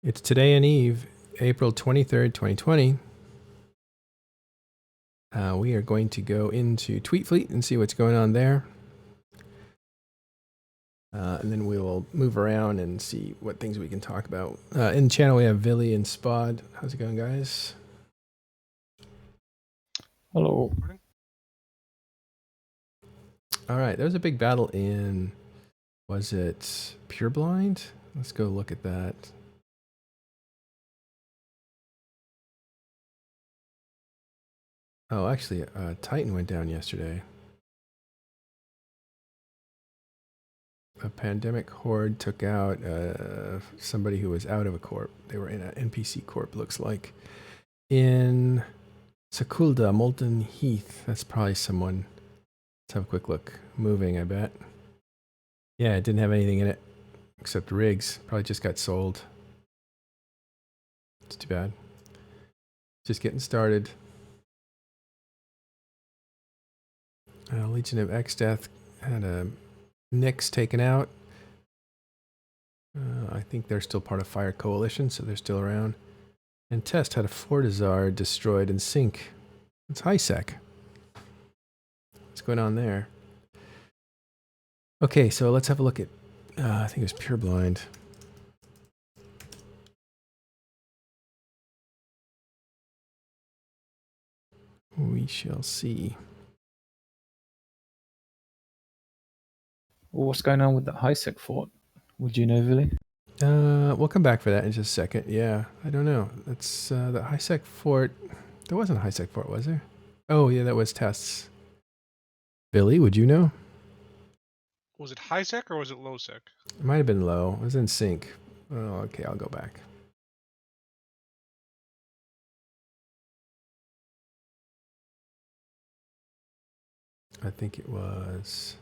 It's today and Eve, April 23rd, 2020. We are going to go into Tweet Fleet and see what's going on there. And then we will move around and see what things we can talk about. In the channel, we have Villy and Spod. How's it going, guys? Hello. All right, there was a big battle in, was it Pureblind? Let's go look at that. Oh, actually, Titan went down yesterday. A pandemic horde took out somebody who was out of a corp. They were in an NPC corp, looks like. In Sakulda, Molten Heath. That's probably someone. Let's have a quick look. Moving, I bet. Yeah, it didn't have anything in it except rigs. Probably just got sold. It's too bad. Just getting started. Legion of X-Death had a Nyx taken out. I think they're still part of Fire Coalition, so they're still around. And Test had a Fortizar destroyed in Sync. It's Lowsec. What's going on there? Okay, so let's have a look at, I think it was Pureblind. We shall see. Well, what's going on with the Lowsec fort? Would you know, Villy? We'll come back for that in just a second. Yeah, I don't know. That's the Lowsec fort. There wasn't a Lowsec fort, was there? Oh, yeah, that was Tests. Billy, would you know? Was it high-sec or was it low-sec? It might have been low. It was in Sync. Oh, okay, I'll go back. I think it was...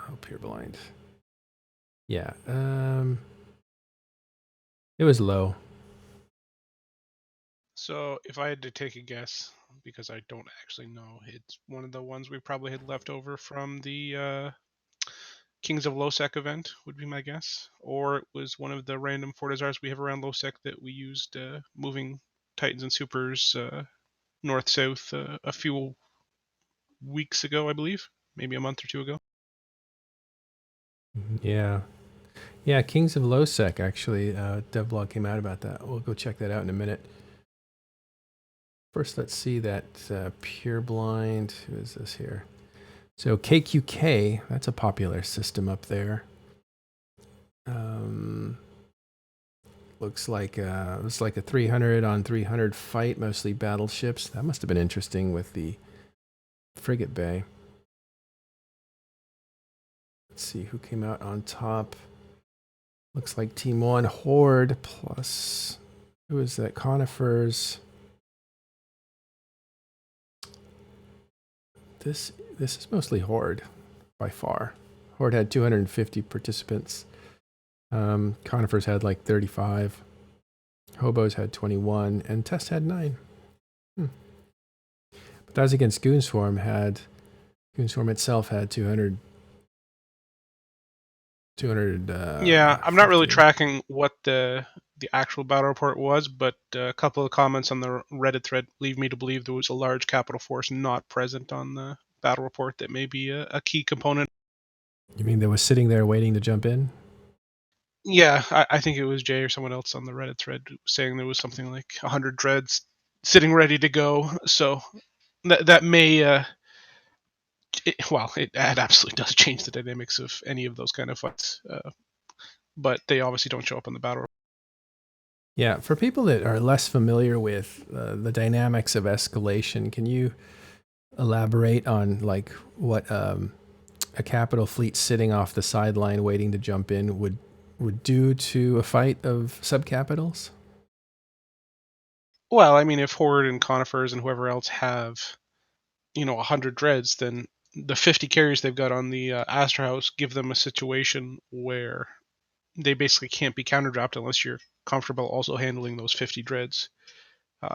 Oh, Pureblind. Yeah, it was low. So if I had to take a guess, because I don't actually know, it's one of the ones we probably had left over from the Kings of Lowsec event, would be my guess. Or it was one of the random Fortizars we have around Lowsec that we used moving Titans and Supers north-south a few weeks ago, I believe. Maybe a month or two ago. Yeah. Yeah, Kings of Lowsec, actually. Devblog came out about that. We'll go check that out in a minute. First, let's see that Pureblind. Who is this here? So KQK, that's a popular system up there. Looks like it was like a 300 on 300 fight, mostly battleships. That must have been interesting with the frigate bay. Let's see who came out on top. Looks like Team 1 Horde plus, who is that? Conifers. This is mostly Horde by far. Horde had 250 participants. Conifers had like 35. Hobos had 21, and Test had 9. But that was against Goonswarm. Goonswarm itself had 200. Yeah, I'm not really tracking what the actual battle report was, but a couple of comments on the Reddit thread leave me to believe there was a large capital force not present on the battle report that may be a key component. You mean they was sitting there waiting to jump in? Yeah, I think it was Jay or someone else on the Reddit thread saying there was something like 100 dreads sitting ready to go. So that may, it absolutely does change the dynamics of any of those kind of fights. But they obviously don't show up on the battle report. Yeah, for people that are less familiar with the dynamics of escalation, can you elaborate on like what a capital fleet sitting off the sideline waiting to jump in would do to a fight of subcapitals? Well, I mean, if Horde and Conifers and whoever else have, 100 dreads, then the 50 carries they've got on the Astra House give them a situation where they basically can't be counter-dropped unless you're comfortable also handling those 50 dreads.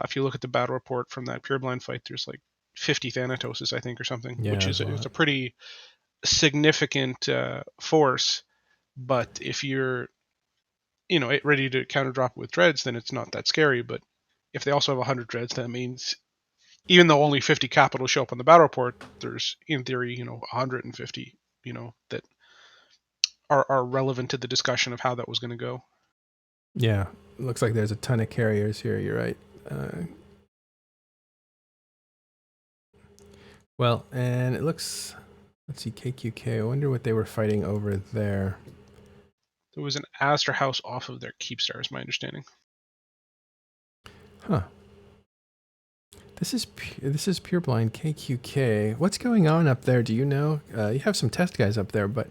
If you look at the battle report from that Pureblind fight, there's like 50 Thanatoses, I think, or something, Yeah, which that's is a it's lot. a pretty significant force. But if you're ready to counter drop with dreads, then it's not that scary. But if they also have 100 dreads, that means even though only 50 capital show up on the battle report, there's in theory 150 that are relevant to the discussion of how that was going to go. Yeah, looks like there's a ton of carriers here. You're right. Well, and it looks. Let's see, KQK. I wonder what they were fighting over there. There was an Astor House off of their Keepstar, is my understanding. Huh. This is Pureblind KQK. What's going on up there? Do you know? You have some test guys up there, but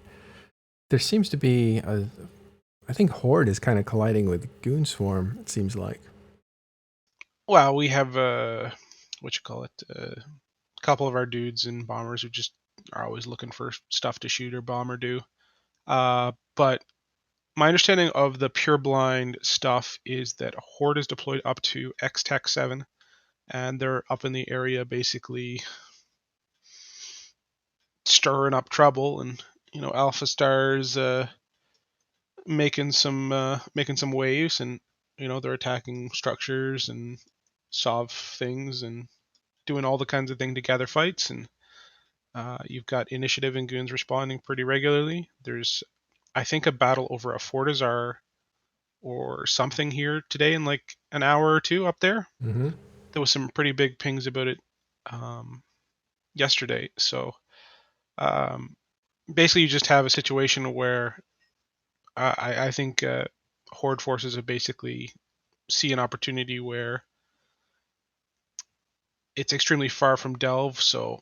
there seems to be I think Horde is kind of colliding with Goon Swarm. It seems like. Well, we have a couple of our dudes and bombers who just are always looking for stuff to shoot or bomb or do. But my understanding of the Pureblind stuff is that Horde is deployed up to X-Tech 7, and they're up in the area basically stirring up trouble, and Alpha Star's making some waves, and they're attacking structures and solve things and doing all the kinds of thing to gather fights, and you've got Initiative and Goons responding pretty regularly. There's, I think, a battle over a Fortizar or something here today in like an hour or two up there. Mm-hmm. There was some pretty big pings about it yesterday. So basically, you just have a situation where I think Horde forces have basically see an opportunity where it's extremely far from Delve, so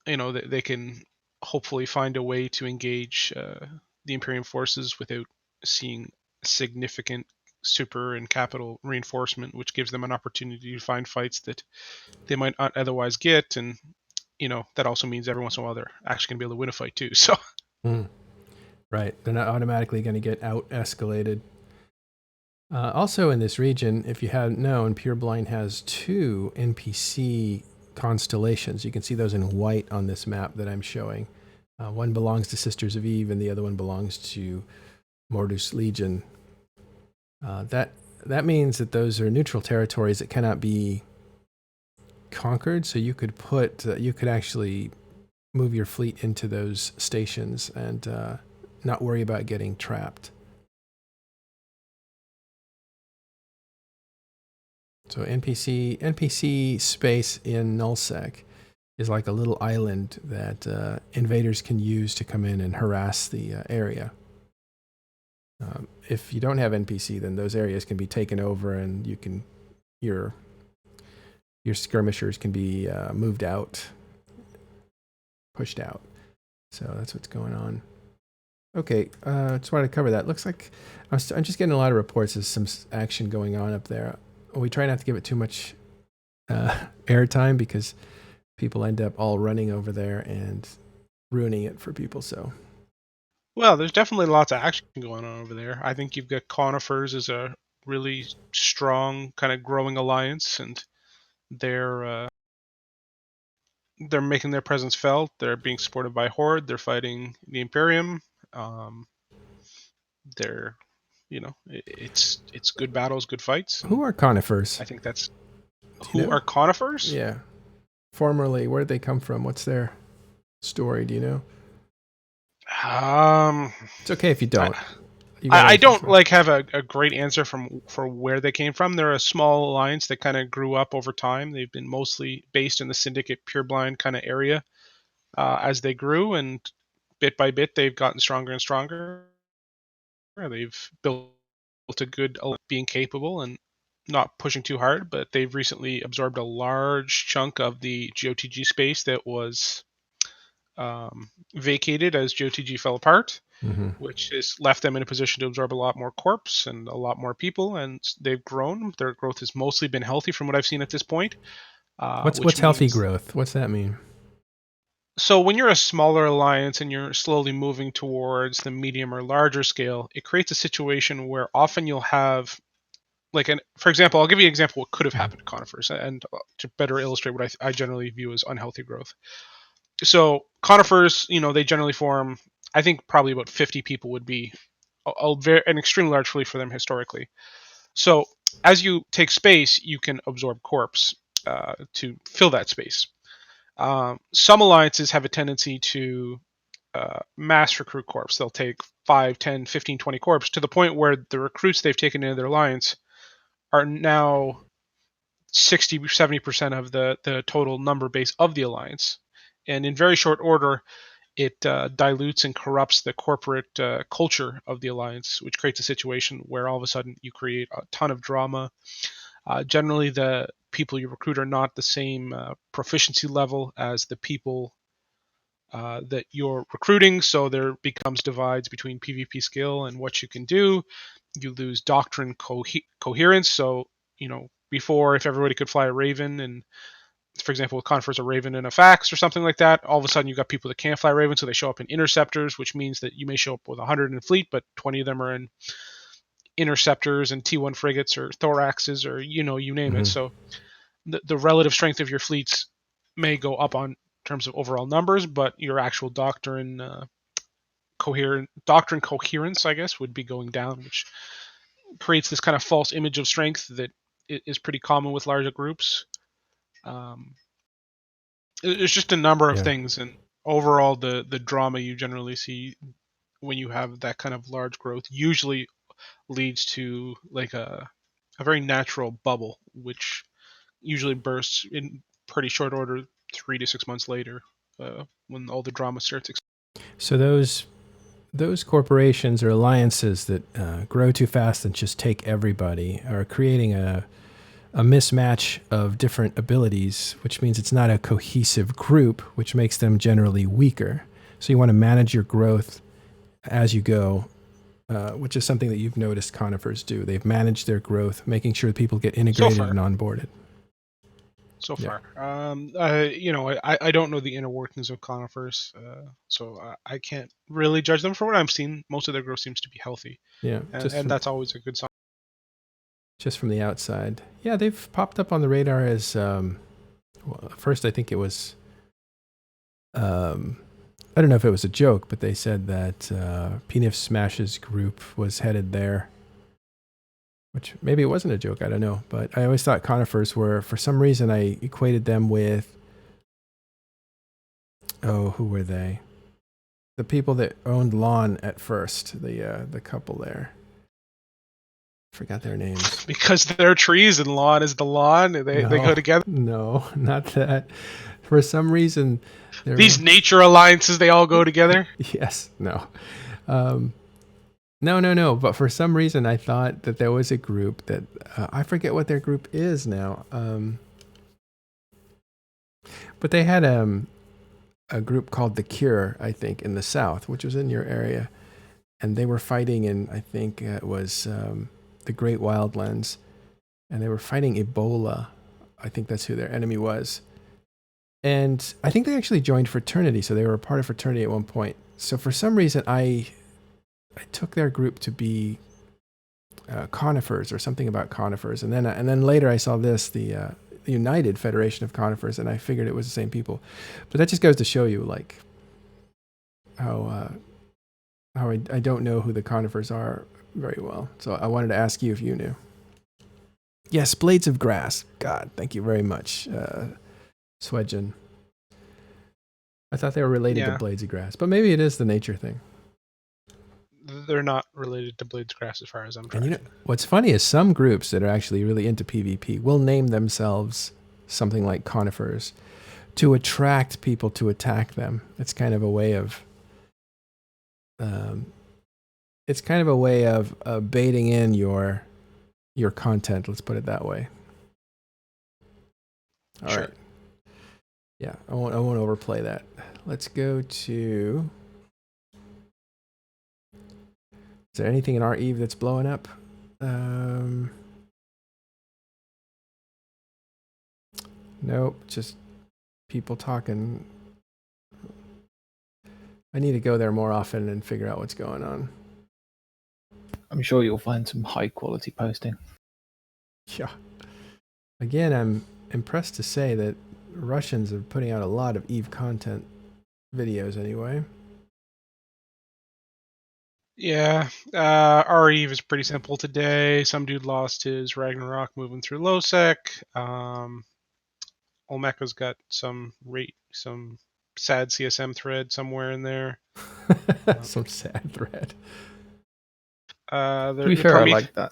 they can hopefully find a way to engage the Imperium forces without seeing significant super and capital reinforcement, which gives them an opportunity to find fights that they might not otherwise get, and that also means every once in a while they're actually going to be able to win a fight too. So Right, they're not automatically going to get out escalated. Also in this region, if you hadn't known, Pureblind has 2 NPC constellations. You can see those in white on this map that I'm showing. One belongs to Sisters of Eve, and the other one belongs to Mordu's Legion. That means that those are neutral territories that cannot be conquered. So you could actually move your fleet into those stations and not worry about getting trapped. So NPC space in Nullsec is like a little island that invaders can use to come in and harass the area. If you don't have NPC, then those areas can be taken over, and your skirmishers can be moved out, pushed out. So that's what's going on. Okay, just wanted to cover that. Looks like I'm just getting a lot of reports of some action going on up there. We try not to give it too much airtime because people end up all running over there and ruining it for people. So, well, there's definitely lots of action going on over there. I think you've got Conifers as a really strong kind of growing alliance, and they're making their presence felt. They're being supported by Horde. They're fighting the Imperium. They're it's good battles, good fights. who are Conifers? I think that's you know? are Conifers. Yeah. Formerly, where did they come from? What's their story? Do you know? It's okay if you don't. I don't have a great answer for where they came from. They're a small alliance that kind of grew up over time. They've been mostly based in the Syndicate Pureblind kind of area as they grew, and bit by bit they've gotten stronger and stronger. They've built a good being capable and not pushing too hard, but they've recently absorbed a large chunk of the GOTG space that was vacated as GOTG fell apart, which has left them in a position to absorb a lot more corps and a lot more people, and they've grown. Their growth has mostly been healthy from what I've seen at this point. What's healthy growth? What's that mean? So when you're a smaller alliance and you're slowly moving towards the medium or larger scale, it creates a situation where often you'll have for example, I'll give you an example of what could have happened to conifers, and to better illustrate what I generally view as unhealthy growth. So conifers, they generally form. I think probably about 50 people would be an extremely large fleet for them historically. So as you take space, you can absorb corpse to fill that space. Some alliances have a tendency to mass recruit corps. They'll take 5, 10, 15, 20 corps to the point where the recruits they've taken into their alliance are now 60, 70% of the total number base of the alliance. And in very short order, it dilutes and corrupts the corporate culture of the alliance, which creates a situation where all of a sudden you create a ton of drama. Generally, the people you recruit are not the same proficiency level as the people that you're recruiting, so there becomes divides between PvP skill and what you can do. You lose doctrine coherence. So, before, if everybody could fly a Raven, and for example, with Conifers a Raven and a Fax or something like that, all of a sudden you got people that can't fly Raven, so they show up in interceptors, which means that you may show up with 100 in fleet, but 20 of them are in interceptors and T1 frigates or thoraxes or you name it. So the relative strength of your fleets may go up on terms of overall numbers, but your actual doctrine coherence, I guess, would be going down, which creates this kind of false image of strength that is pretty common with larger groups. There's just a number of things, and overall, the drama you generally see when you have that kind of large growth usually leads to like a very natural bubble, which usually bursts in pretty short order, 3 to 6 months later, when all the drama starts. So those corporations or alliances that grow too fast and just take everybody are creating a mismatch of different abilities, which means it's not a cohesive group, which makes them generally weaker. So you want to manage your growth as you go, which is something that you've noticed conifers do. They've managed their growth, making sure people get integrated and onboarded. So far, I don't know the inner workings of conifers, so I can't really judge them. For what I'm seeing, most of their growth seems to be healthy. Yeah, and that's always a good sign. Just from the outside. Yeah, they've popped up on the radar as, first I think it was, I don't know if it was a joke, but they said that PNIF Smash's group was headed there, which maybe it wasn't a joke, I don't know. But I always thought conifers were, for some reason, I equated them with, who were they? The people that owned Lawn at first, the couple there. Forgot their names. Because they're trees and lawn is the lawn. They go together. No, not that. For some reason, these nature alliances, they all go together. Yes. No. No. But for some reason, I thought that there was a group that I forget what their group is now. But they had a group called The Cure, I think, in the South, which was in your area, and they were fighting in, I think it was the Great Wildlands, and they were fighting Ebola. I think that's who their enemy was. And I think they actually joined Fraternity, so they were a part of Fraternity at one point. So for some reason, I took their group to be conifers or something about conifers, and then later I saw this, the United Federation of Conifers, and I figured it was the same people. But that just goes to show you, like, how I don't know who the conifers are very well. So I wanted to ask you if you knew. Yes, Blades of Grass. God, thank you very much, Swedgen. I thought they were related to Blades of Grass, but maybe it is the nature thing. They're not related to Blades of Grass as far as I'm tracking. And what's funny is some groups that are actually really into PvP will name themselves something like conifers to attract people to attack them. It's kind of a way of baiting in your content. Let's put it that way. All right. Yeah, I won't overplay that. Let's go to. Is there anything in our Eve that's blowing up? Nope, just people talking. I need to go there more often and figure out what's going on. I'm sure you'll find some high quality posting. Yeah. Again, I'm impressed to say that Russians are putting out a lot of EVE content videos anyway. Yeah, our Eve is pretty simple today. Some dude lost his Ragnarok moving through Lowsec. Olmeca's got some sad CSM thread somewhere in there. Some sad thread. To be fair, I like that.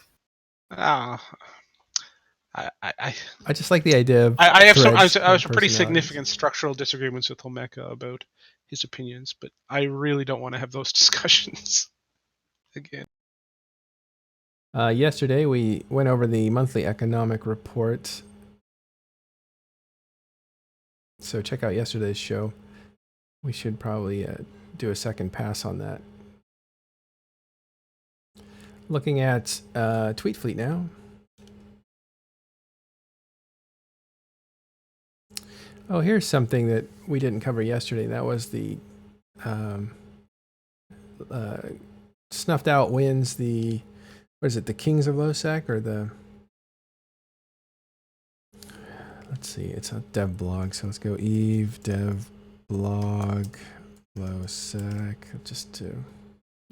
I just like the idea of I have some threads of pretty personalities. significant structural disagreements with Olmeca about his opinions, but I really don't want to have those discussions again. Yesterday, we went over the monthly economic report. So check out yesterday's show. We should probably do a second pass on that. Looking at Tweet Fleet now. Oh, here's something that we didn't cover yesterday. That was the snuffed out wins the, what is it, the Kings of Lowsec or the, let's see, it's a dev blog. So let's go Eve dev blog Lowsec just to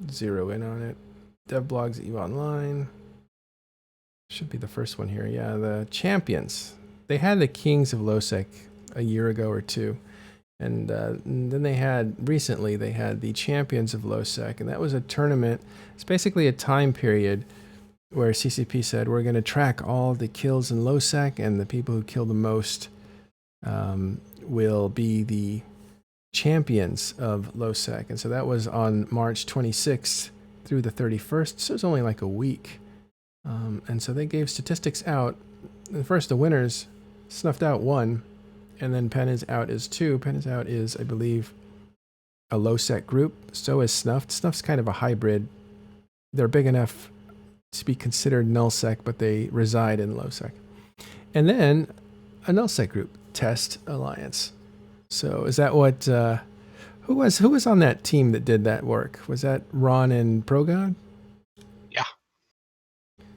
zero in on it. Dev blogs Eve Online. Should be the first one here. Yeah, the champions. They had the Kings of Lowsec a year ago or two. And then they had the Champions of Lowsec, and that was a tournament. It's basically a time period where CCP said we're going to track all the kills in Lowsec, and the people who kill the most will be the champions of Lowsec. And so that was on March 26th through the 31st. So it was only like a week. And so they gave statistics out. And first, the winners snuffed out 1. And then Pen is Out is 2. Pen is Out is, I believe, a Lowsec group. So is Snuffed. Snuffed's kind of a hybrid. They're big enough to be considered nullsec, but they reside in Lowsec. And then a nullsec group, Test Alliance. So is that what? Who was on that team that did that work? Was that Ron and Progod? Yeah.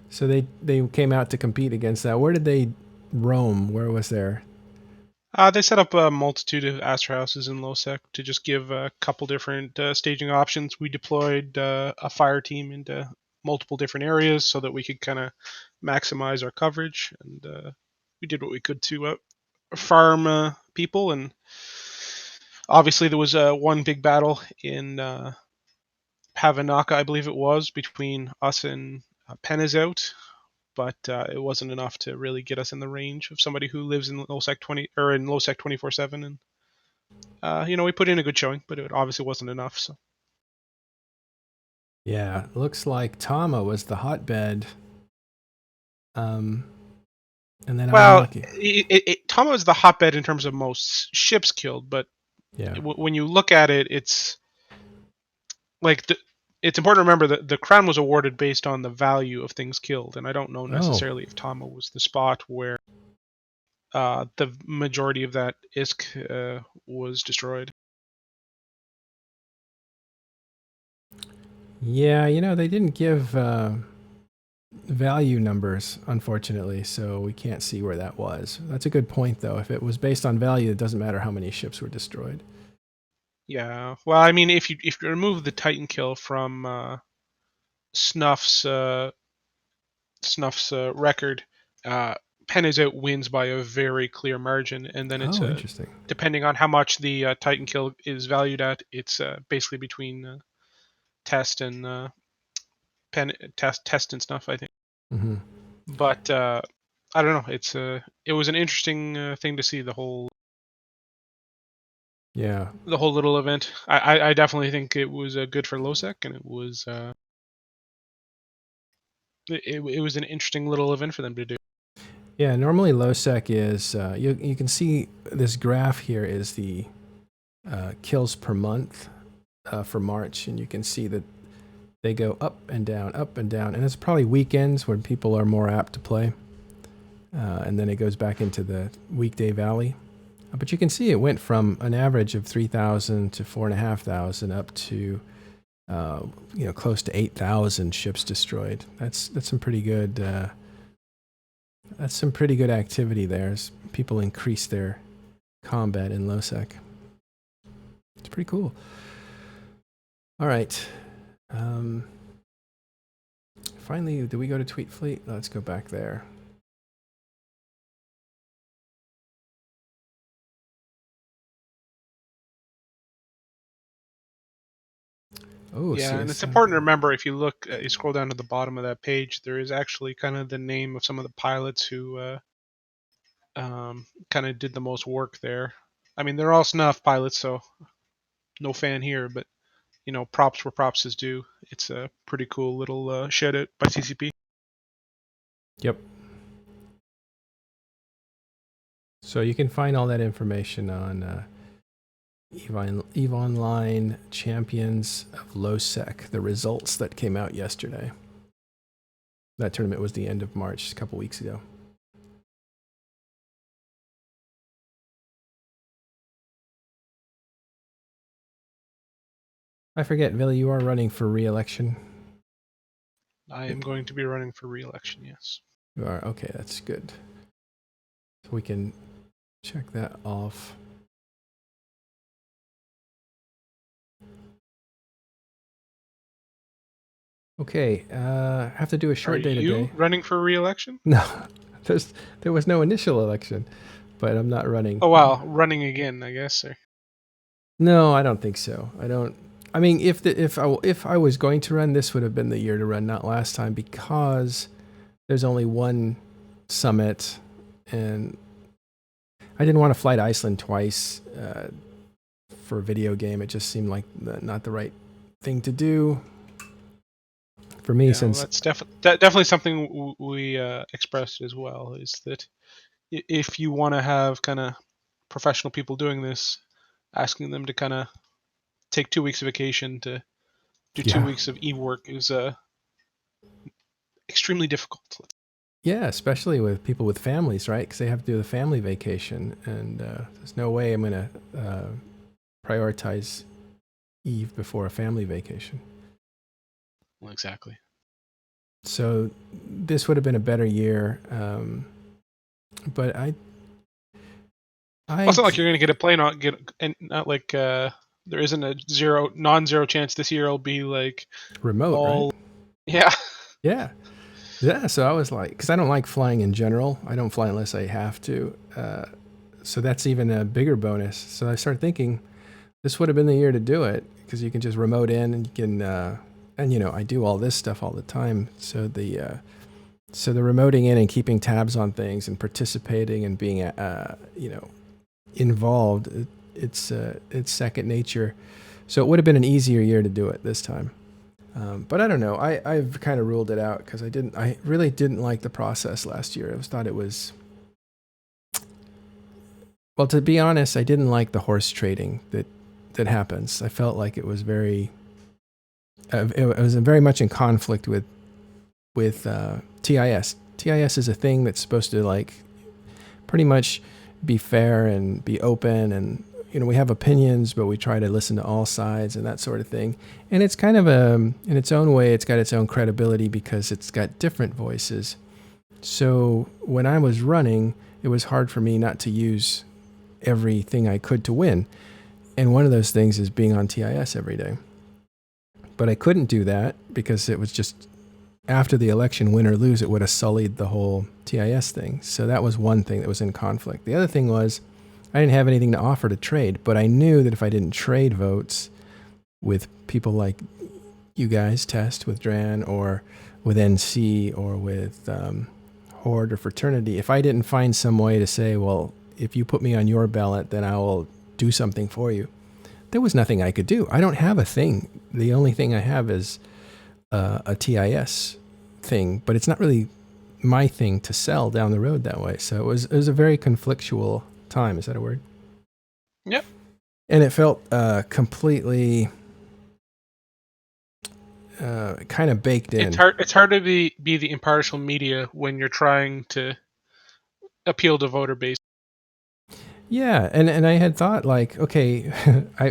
So they came out to compete against that. Where did they roam? Where was there? They set up a multitude of Astra houses in Lowsec to just give a couple different staging options. We deployed a fire team into multiple different areas so that we could kind of maximize our coverage, and we did what we could to farm people. And obviously, there was one big battle in Pavanaka, I believe it was, between us and Penazout. But it wasn't enough to really get us in the range of somebody who lives in Lowsec 20 or in Lowsec 24/7. And we put in a good showing, but it obviously wasn't enough. So yeah, looks like Tama was the hotbed. And then Tama was the hotbed in terms of most ships killed, but yeah, when you look at it, it's like it's important to remember that the crown was awarded based on the value of things killed, and I don't know necessarily if Tama was the spot where the majority of that ISK was destroyed. Yeah, they didn't give value numbers, unfortunately, so we can't see where that was. That's a good point, though. If it was based on value, it doesn't matter how many ships were destroyed. Yeah, well, I mean, if you remove the Titan kill from Snuff's record, Pen is Out wins by a very clear margin, and then it's interesting. Depending on how much the Titan kill is valued at, it's basically between Test and Test and Snuff, I think. Mm-hmm. But I don't know. It was an interesting thing to see the whole little event. I definitely think it was good for Lowsec, and it was it was an interesting little event for them to do. Yeah, normally Lowsec is you can see this graph here is the kills per month for March, and you can see that they go up and down, and it's probably weekends when people are more apt to play, and then it goes back into the weekday valley. But you can see it went from an average of 3,000 to 4,500 up to close to 8,000 ships destroyed. That's some pretty good That's some pretty good activity there as people increase their combat in Lowsec. It's pretty cool. All right. Finally, do we go to Tweet Fleet? Let's go back there. Oh, Yeah, and it's CSM. important to remember if you look, you scroll down to the bottom of that page, there is actually kind of the name of some of the pilots who kind of did the most work there. I mean, they're all snuff pilots, so no fan here, but you know, props where props is due. It's a pretty cool little shout out by CCP. Yep. So you can find all that information on EVE Online Champions of Lowsec, the results that came out yesterday. That tournament was the end of March, a couple weeks ago. I forget, Billy, you are running for re-election. I am going to be running for re-election, yes. You are? Okay, that's good. So we can check that off. Okay, I have to do a short day today. Are you running for re-election? No, there was no initial election, but I'm not running. Oh wow, running again, I guess. Or... No, I don't think so. I mean, if I was going to run, this would have been the year to run, not last time, because there's only one summit, and I didn't want to fly to Iceland twice for a video game. It just seemed like not the right thing to do for me. Yeah, Since well, that's definitely something we expressed as well. Is that if you want to have kind of professional people doing this, asking them to kind of take 2 weeks of vacation to do 2 weeks of e-work is extremely difficult. Yeah, especially with people with families, right? Because they have to do the family vacation, and there's no way I'm going to prioritize Eve before a family vacation. Well, exactly. So this would have been a better year, but Well, it's not like you're going to get a plane on and not like there isn't a non-zero chance this year it'll be like remote, right? Yeah. Yeah. So I was like, because I don't like flying in general. I don't fly unless I have to. So that's even a bigger bonus. So I started thinking this would have been the year to do it, because you can just remote in and you can, and you know, I do all this stuff all the time. So the remoting in and keeping tabs on things and participating and being, involved, it's second nature. So it would have been an easier year to do it this time. But I don't know. I've kind of ruled it out because I really didn't like the process last year. I thought it was, well, to be honest, I didn't like the horse trading that happens. I felt like it was it was very much in conflict with TIS. TIS is a thing that's supposed to like pretty much be fair and be open, and you know, we have opinions, but we try to listen to all sides and that sort of thing. And it's kind of in its own way, it's got its own credibility because it's got different voices. So when I was running, it was hard for me not to use everything I could to win. And one of those things is being on TIS every day. But I couldn't do that because it was just after the election, win or lose, it would have sullied the whole TIS thing. So that was one thing that was in conflict. The other thing was I didn't have anything to offer to trade, but I knew that if I didn't trade votes with people like you guys, Test with Dran, or with NC, or with Horde or Fraternity, if I didn't find some way to say, well, if you put me on your ballot, then I will do something for you, there was nothing I could do. I don't have a thing. The only thing I have is a TIS thing, but it's not really my thing to sell down the road that way. So it was a very conflictual time. Is that a word? Yep. And it felt completely kind of baked in. It's hard to be the impartial media when you're trying to appeal to voter base. Yeah, and I had thought, like, okay,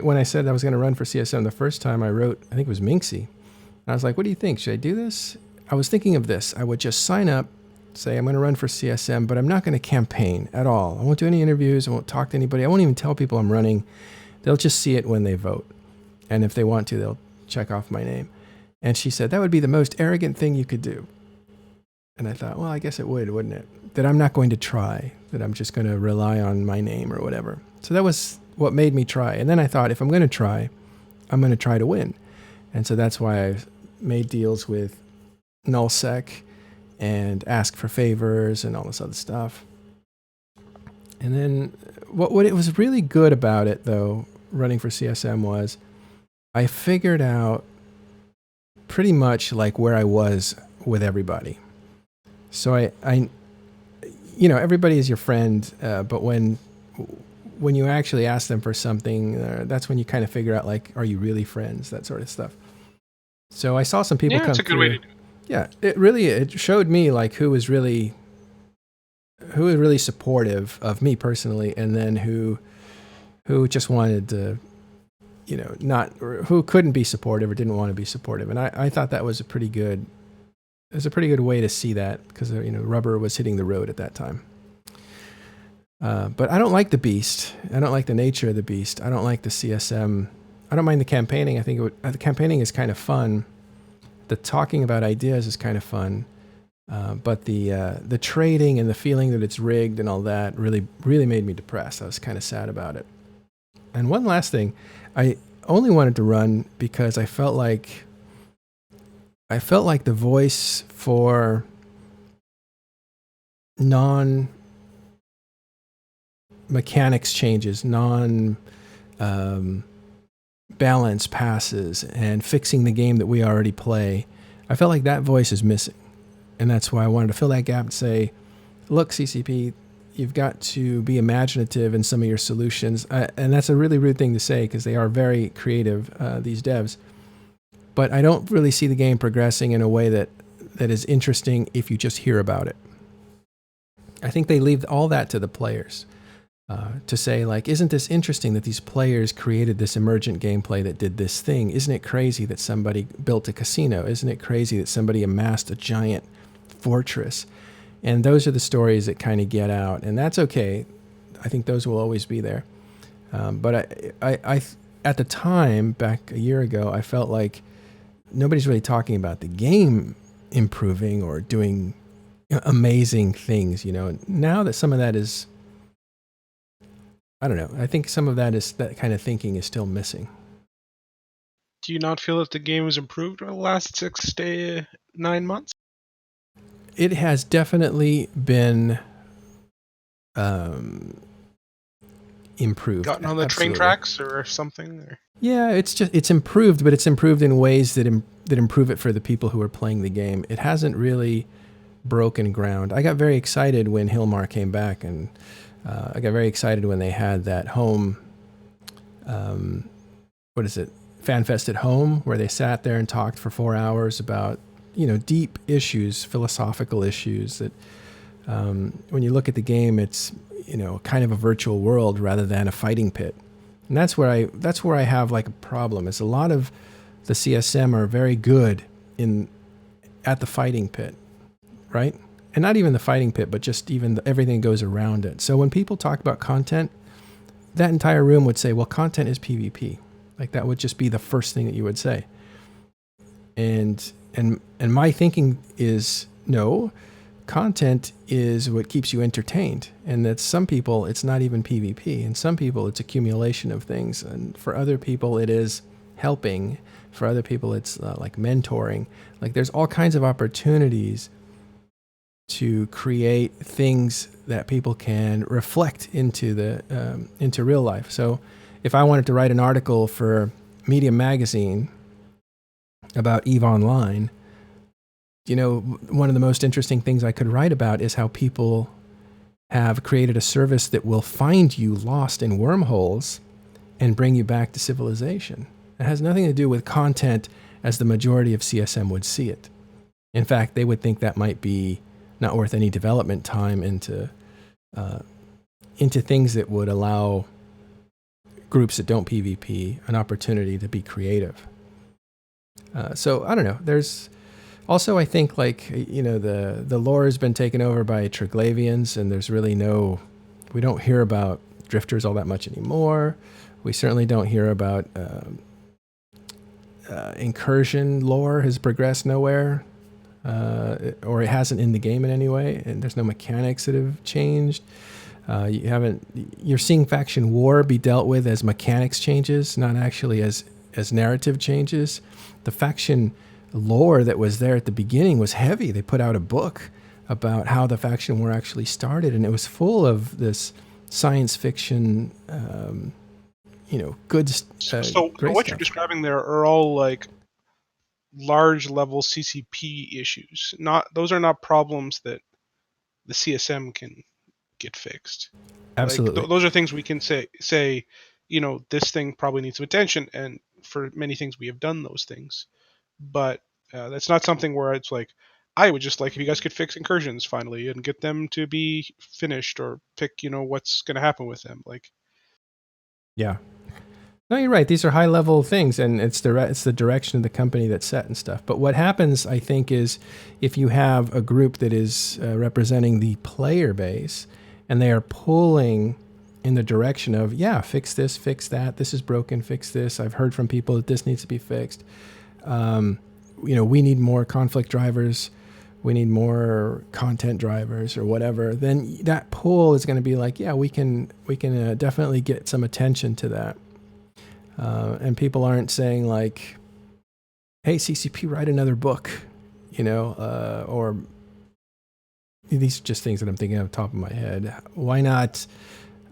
when I said I was going to run for CSM the first time, I wrote, I think it was Minxie. I was like, what do you think? Should I do this? I was thinking of this. I would just sign up say I'm going to run for CSM, but I'm not going to campaign at all. I won't do any interviews. I won't talk to anybody. I won't even tell people I'm running. They'll just see it when they vote. And if they want to, they'll check off my name. And she said, that would be the most arrogant thing you could do. And I thought, well, I guess it would, wouldn't it? That I'm not going to try, that I'm just going to rely on my name or whatever. So that was what made me try. And then I thought, if I'm going to try, I'm going to try to win. And so that's why I made deals with Nullsec and asked for favors and all this other stuff. And then what it was really good about it, though, running for CSM, was I figured out pretty much like where I was with everybody. So I you know, everybody is your friend, but when you actually ask them for something, that's when you kind of figure out, like, are you really friends? That sort of stuff. So I saw some people come it's a good way to do it. Yeah, it showed me like who was really supportive of me personally, and then who just wanted to, you know, who couldn't be supportive or didn't want to be supportive. And I thought that was a pretty good way to see that, because, you know, rubber was hitting the road at that time. But I don't like the beast. I don't like the nature of the beast. I don't like the CSM. I don't mind the campaigning. I think the campaigning is kind of fun. The talking about ideas is kind of fun. But the trading and the feeling that it's rigged and all that really, really made me depressed. I was kind of sad about it. And one last thing, I only wanted to run because I felt like the voice for non-mechanics changes, balance passes, and fixing the game that we already play. I felt like that voice is missing. And that's why I wanted to fill that gap and say, look, CCP, you've got to be imaginative in some of your solutions. And that's a really rude thing to say, because they are very creative, these devs. But I don't really see the game progressing in a way that is interesting if you just hear about it. I think they leave all that to the players. To say, like, isn't this interesting that these players created this emergent gameplay that did this thing? Isn't it crazy that somebody built a casino? Isn't it crazy that somebody amassed a giant fortress? And those are the stories that kind of get out, and that's okay. I think those will always be there. But I at the time, back a year ago, I felt like nobody's really talking about the game improving or doing amazing things. You know, now that some of that is, I don't know, I think some of that kind of thinking is still missing. Do you not feel that the game has improved over the last 6 to 9 months? It has definitely been improved. Gotten on the train tracks or something? Or? Yeah, it's improved, but it's improved in ways that improve it for the people who are playing the game. It hasn't really broken ground. I got very excited when Hilmar came back, and I got very excited when they had that home, FanFest at home, where they sat there and talked for 4 hours about, you know, deep issues, philosophical issues that, when you look at the game, it's, you know, kind of a virtual world rather than a fighting pit. And that's where I have like a problem. Is a lot of the CSM are very good at the fighting pit, right? And not even the fighting pit, but just even everything that goes around it. So when people talk about content, that entire room would say, well, content is PvP. Like, that would just be the first thing that you would say. And my thinking is, no, content is what keeps you entertained. And that some people, it's not even PvP. And some people, it's accumulation of things. And for other people, it is helping. For other people, it's like mentoring. Like, there's all kinds of opportunities to create things that people can reflect into real life. So if I wanted to write an article for Medium Magazine about EVE Online, you know, one of the most interesting things I could write about is how people have created a service that will find you lost in wormholes and bring you back to civilization. It has nothing to do with content as the majority of CSM would see it. In fact, they would think that might be not worth any development time into things that would allow groups that don't PvP an opportunity to be creative. So I don't know. Also, I think like the lore has been taken over by Triglavians, and there's really we don't hear about drifters all that much anymore. We certainly don't hear about incursion lore has progressed nowhere, or it hasn't in the game in any way, and there's no mechanics that have changed. You're seeing faction war be dealt with as mechanics changes, not actually as narrative changes. The faction lore that was there at the beginning was heavy. They put out a book about how the faction war actually started, and it was full of this science fiction, good, So great what stuff. you're describing there are all like large level CCP issues. Those are not problems that the CSM can get fixed. Absolutely. Like those are things we can say, this thing probably needs some attention, and for many things we have done those things. But that's not something where it's like, I would just like if you guys could fix incursions finally and get them to be finished, or pick, what's going to happen with them. Like, Yeah. No, you're right. These are high level things, and it's the direction of the company that's set and stuff. But what happens, I think, is if you have a group that is representing the player base, and they are pulling in the direction of, fix this, fix that. This is broken, fix this. I've heard from people that this needs to be fixed. We need more conflict drivers. We need more content drivers or whatever. Then that pull is going to be like, we can definitely get some attention to that. And people aren't saying like, hey, CCP, write another book, or these are just things that I'm thinking off the top of my head. Why not,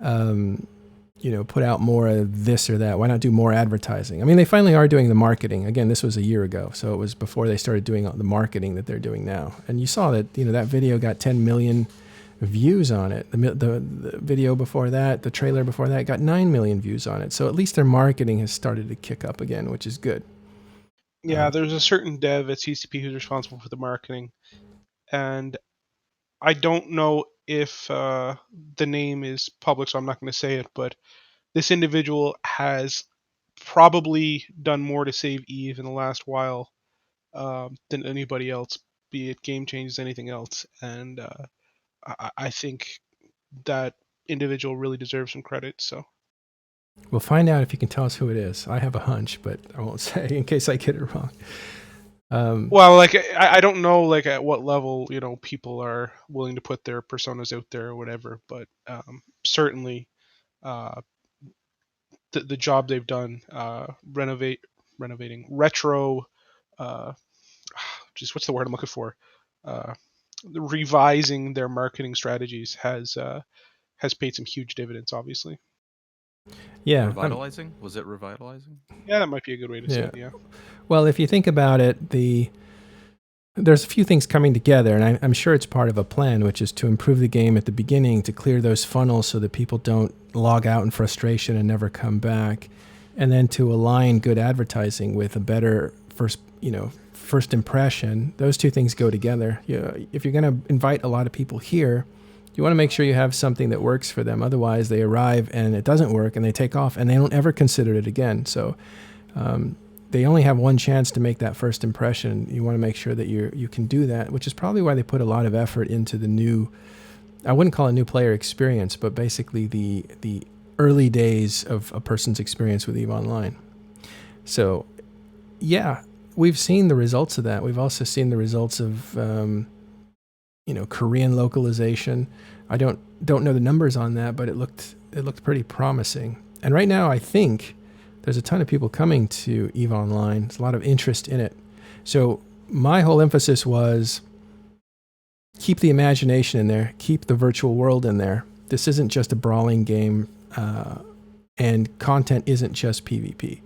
put out more of this or that? Why not do more advertising? I mean, they finally are doing the marketing. Again, this was a year ago, so it was before they started doing the marketing that they're doing now. And you saw that, that video got 10 million views on it. The video before that, the trailer before that, got 9 million views on it. So at least their marketing has started to kick up again, which is good. Yeah, there's a certain dev at CCP who's responsible for the marketing, and I don't know if the name is public, so I'm not going to say it, but this individual has probably done more to save Eve in the last while than anybody else, be it game changes, anything else. And I think that individual really deserves some credit. So we'll find out if you can tell us who it is. I have a hunch, but I won't say in case I get it wrong. Well, like I don't know, like at what level people are willing to put their personas out there or whatever, but certainly the job they've done renovating retro, just what's the word I'm looking for? Revising their marketing strategies has paid some huge dividends, obviously. Yeah. Revitalizing? Was it revitalizing? Yeah, that might be a good way to say it. Yeah. Well, if you think about it, there's a few things coming together, and I'm sure it's part of a plan, which is to improve the game at the beginning, to clear those funnels so that people don't log out in frustration and never come back, and then to align good advertising with a better first impression. Those two things go together. If you're going to invite a lot of people here, you want to make sure you have something that works for them. Otherwise, they arrive and it doesn't work, and they take off, and they don't ever consider it again. So they only have one chance to make that first impression. You want to make sure that you can do that, which is probably why they put a lot of effort into the new, I wouldn't call it new player experience, but basically the early days of a person's experience with EVE Online. So, we've seen the results of that. We've also seen the results of Korean localization. I don't know the numbers on that, but it looked pretty promising. And right now, I think there's a ton of people coming to EVE Online. There's a lot of interest in it. So my whole emphasis was keep the imagination in there, keep the virtual world in there. This isn't just a brawling game, and content isn't just PvP.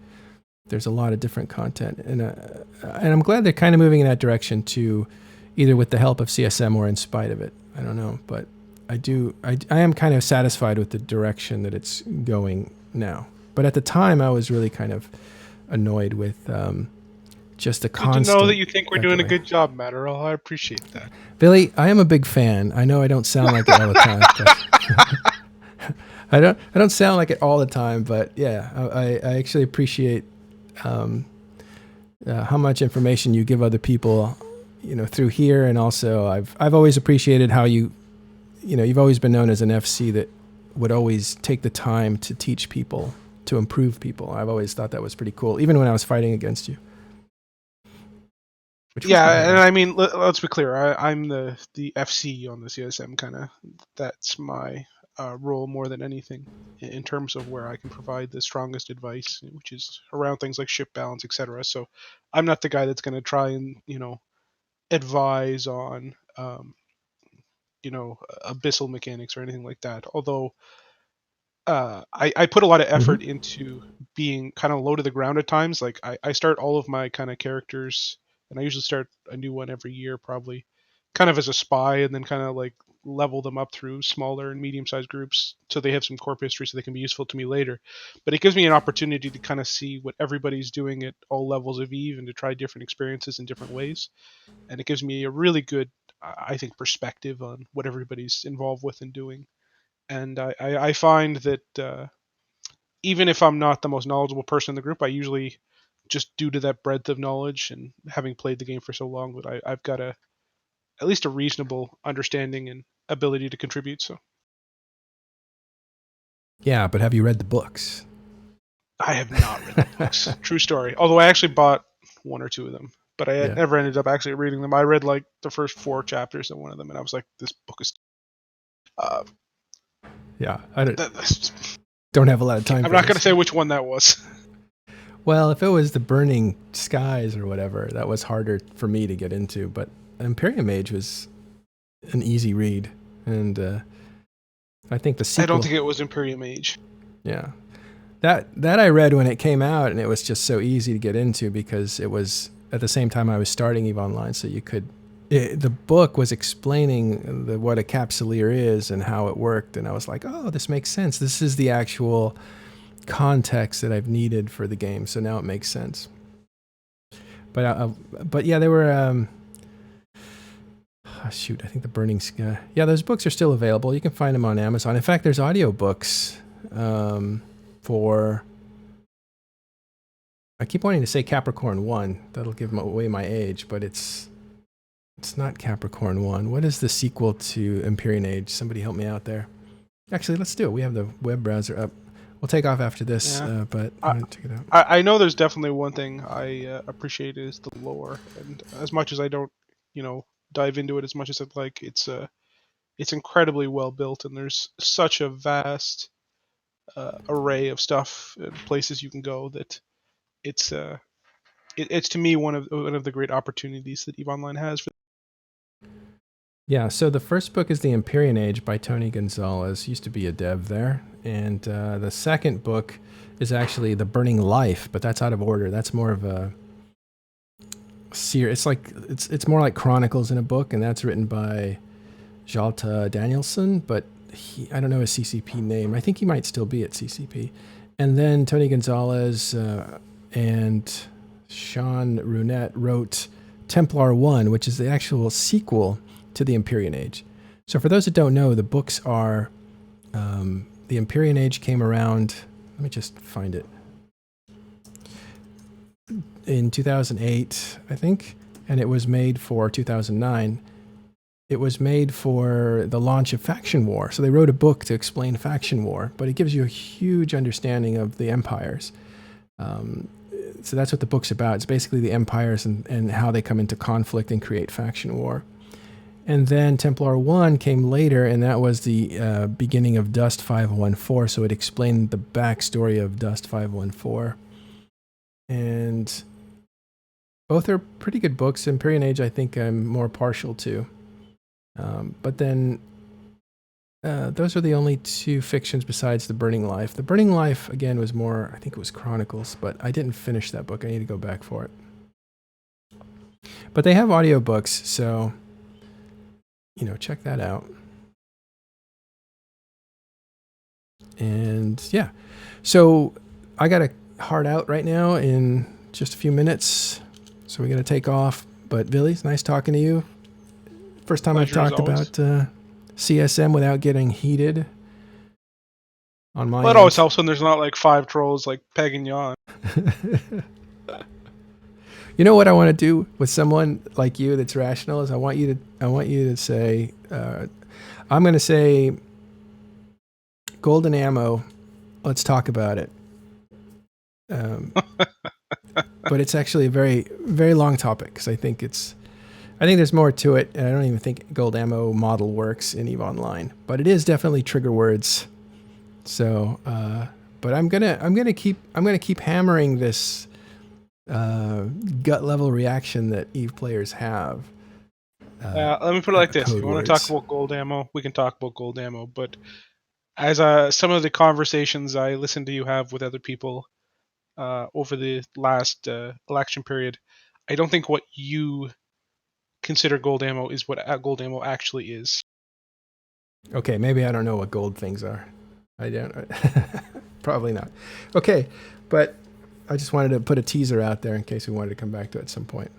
There's a lot of different content, and I'm glad they're kind of moving in that direction too, either with the help of CSM or in spite of it. I don't know, but I am kind of satisfied with the direction that it's going now. But at the time, I was really kind of annoyed with just the constant. Good to know that you think we're doing a good job, Matt Earl. I appreciate that. Billy, I am a big fan. I know I don't sound like it all the time. But I don't sound like it all the time, but yeah, I actually appreciate how much information you give other people, through here, and also I've always appreciated how you've always been known as an FC that would always take the time to teach people, to improve people. I've always thought that was pretty cool, even when I was fighting against you. Yeah, and I mean, let's be clear. I'm the FC on the CSM kind of. That's my role more than anything in terms of where I can provide the strongest advice, which is around things like ship balance, etc. So I'm not the guy that's going to try and advise on abyssal mechanics or anything like that. Although I put a lot of effort into being kind of low to the ground at times. Like I start all of my kind of characters, and I usually start a new one every year, probably, kind of as a spy, and then kind of like level them up through smaller and medium-sized groups, so they have some corp history, so they can be useful to me later. But it gives me an opportunity to kind of see what everybody's doing at all levels of Eve, and to try different experiences in different ways. And it gives me a really good, I think, perspective on what everybody's involved with and doing. And I find that even if I'm not the most knowledgeable person in the group, I usually, just due to that breadth of knowledge and having played the game for so long, that I've got at least a reasonable understanding and ability to contribute. So Yeah, but have you read the books? I have not read the books. True story. Although I actually bought one or two of them, but I never ended up actually reading them. I read like the first 4 chapters of one of them, and I was like, this book is. Yeah, I don't have a lot of time. I'm not going to say which one that was. Well, if it was the Burning Skies or whatever, that was harder for me to get into. But Imperium Age was an easy read, and I think the sequel. I don't think it was Imperium Age. Yeah, that I read when it came out, and it was just so easy to get into because it was at the same time I was starting EVE Online, so you could. The book was explaining what a capsuleer is and how it worked, and I was like, oh, this makes sense. This is the actual context that I've needed for the game, so now it makes sense. But yeah, they were. Shoot, I think the Burning Sky. Yeah, those books are still available. You can find them on Amazon. In fact, there's audiobooks for. I keep wanting to say Capricorn 1. That'll give away my age, but it's not Capricorn 1. What is the sequel to Empyrean Age? Somebody help me out there. Actually, let's do it. We have the web browser up. We'll take off after this, but I'm going to check it out. I know there's definitely one thing I appreciate is the lore. And as much as I don't, dive into it as much as I'd like, it's incredibly well built, and there's such a vast array of stuff and places you can go that it's to me one of the great opportunities that EVE Online has. Yeah, so the first book is The Empyrean Age by Tony Gonzalez. Used to be a dev there. And the second book is actually The Burning Life, but that's out of order. That's more of a series. It's more like chronicles in a book, and that's written by Hjalte Danielson, but I don't know his CCP name. I think he might still be at CCP. And then Tony Gonzalez and Sean Runette wrote Templar 1, which is the actual sequel to the Empyrean Age. So for those that don't know, the books are the Empyrean Age came around, let me just find it, in 2008, I think, and it was made for 2009. It was made for the launch of Faction War. So they wrote a book to explain Faction War, but it gives you a huge understanding of the empires. So that's what the book's about. It's basically the empires and how they come into conflict and create Faction War. And then Templar 1 came later, and that was the beginning of Dust 514, so it explained the backstory of Dust 514. And both are pretty good books. Empyrean Age, I think I'm more partial to. But then those are the only two fictions besides The Burning Life. The Burning Life, again, was more, I think it was Chronicles, but I didn't finish that book. I need to go back for it. But they have audiobooks, so... check that out. And yeah, so I got to hard out right now in just a few minutes. So we're going to take off. But Billy, it's nice talking to you. First time I've talked about CSM without getting heated on my end. It always helps when there's not like 5 trolls like pegging you on. You know what I want to do with someone like you that's rational is I want you to say, I'm going to say golden ammo. Let's talk about it. But it's actually a very, very long topic because I think there's more to it, and I don't even think gold ammo model works in EVE Online. But it is definitely trigger words. So, but I'm gonna keep hammering this gut level reaction that EVE players have. Let me put it like this: code you want to talk words. about gold ammo? We can talk about gold ammo. But as some of the conversations I listened to you have with other people over the last election period, I don't think what you consider gold ammo is what gold ammo actually is. Okay, maybe I don't know what gold things are. I don't. Probably not. Okay, but I just wanted to put a teaser out there in case we wanted to come back to it at some point.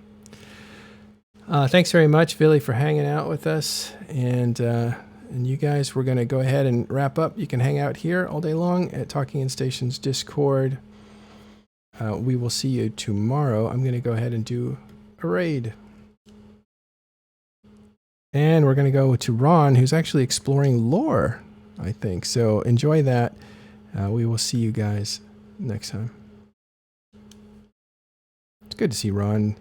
Thanks very much, Billy, for hanging out with us. And you guys, we're going to go ahead and wrap up. You can hang out here all day long at Talking in Stations Discord. We will see you tomorrow. I'm going to go ahead and do a raid. And we're going to go to Ron, who's actually exploring lore, I think. So enjoy that. We will see you guys next time. It's good to see Ron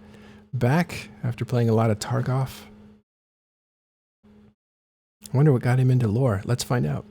back after playing a lot of Tarkov. I wonder what got him into lore. Let's find out.